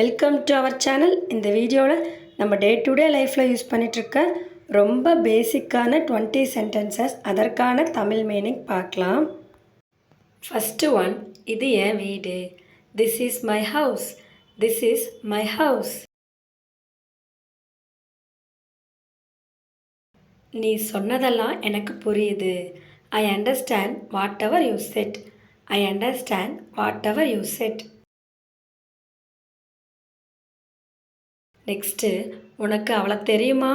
Welcome to our channel. இந்த வீடியோவில் நம்ம டே டு டே லைஃப்பில் யூஸ் பண்ணிகிட்ருக்க ரொம்ப பேசிக்கான 20 சென்டென்சஸ், அதற்கான தமிழ் மீனிங் பார்க்கலாம். ஃபஸ்ட்டு ஒன், இது என் வீடு. This is my house. This is my house. நீ சொன்னதெல்லாம் எனக்கு புரியுது. I understand whatever you said. I understand whatever you said. Next, உனக்கு அவளை தெரியுமா?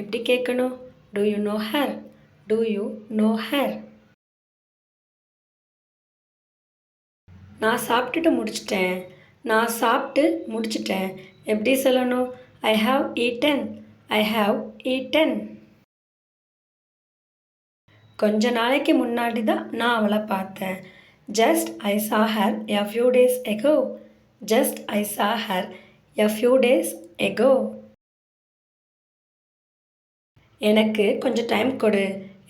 எப்படி கேட்கணும்? Do you know her? Do you know her? நான் சாப்பிட்டுட்டு முடிச்சிட்டேன். நான் சாப்பிட்டு முடிச்சிட்டேன். எப்படி சொல்லணும்? I have eaten. I have eaten. கொஞ்ச நாளைக்கு முன்னாடி தான் நான் அவளை பார்த்தேன். Just I saw her a few days ago. Just I saw her a few days ago. எனக்கு கொஞ்சம் டைம் கொடு.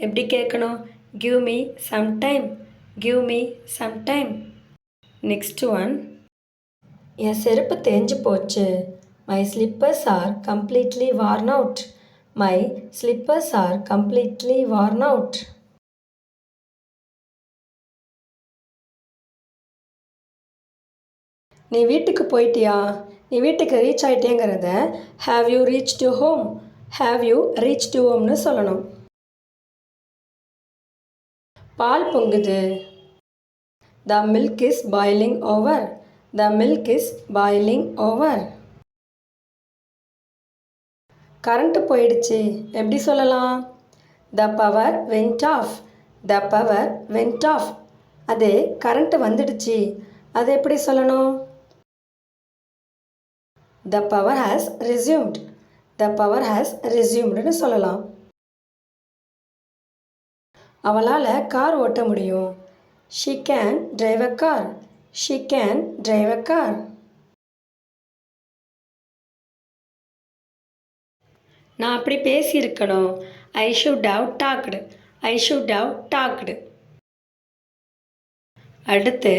எப்படி கேட்கணும்? Give me some time. Give me some time. Next one, என் செருப்பு தேஞ்சு போச்சு. My slippers are completely worn out. My slippers are completely worn out. நீ வீட்டுக்கு போயிட்டியா? நீ வீட்டுக்கு ரீச் ஆகிட்டேங்கிறத have you reach to home. Have you reach to ஹோம்னு சொல்லணும். பால் பொங்குது. The milk is boiling over. The milk is boiling over. Current போயிடுச்சு. எப்படி சொல்லலாம்? The power went off. The power went off. அதே கரண்ட்டு வந்துடுச்சு, அது எப்படி சொல்லணும்? The power has resumed. The power has resumed சொல்லலாம். அவளால் கார் ஓட்ட முடியும். She can drive a car. She can drive a car. நான் அப்படி பேசியிருக்கணும். I should have talked. I should have talked. அடுத்து,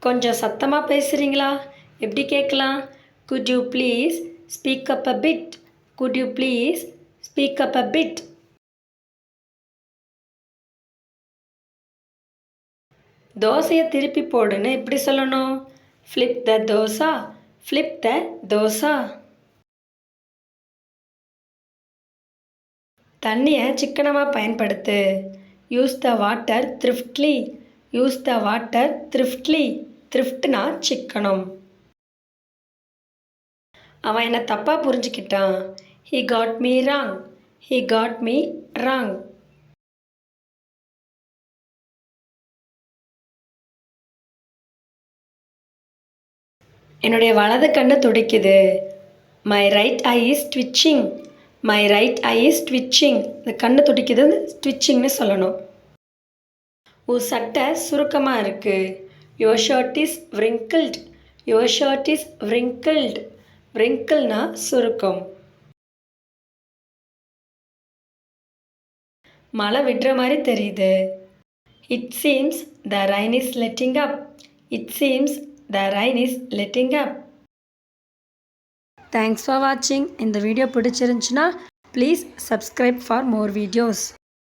கொஞ்சம் சத்தமாக பேசுகிறீங்களா? எப்படி கேட்கலாம்? Could you please speak up a bit? Could you please speak up a bit? தோசையை திருப்பி போடுன்னு எப்படி சொல்லணும்? Flip the dosa. Flip the dosa. தண்ணியை சிக்கனமாக பயன்படுத்து. Use the water thriftily. Use the water thriftily. thriftனா சிக்கனம். அவன் என்னை தப்பாக புரிஞ்சுக்கிட்டான். He got me wrong. He got me wrong. என்னுடைய வலது கண்ணு துடிக்குது. My right eye is twitching. My right eye is twitching. இந்த கண்ணு துடிக்குது twitchingனு சொல்லணும். உன் சட்டை சுருக்கமாக இருக்கு. Your shirt is wrinkled. Your shirt is wrinkled. wrinkleனா சுருக்கம். மழை விடுற மாதிரி தெரியுது. It seems the rain is letting up. It seems the rain is letting up. Thanks for watching. இந்த வீடியோ பிடிச்சிருந்துச்சுன்னா please subscribe for more videos.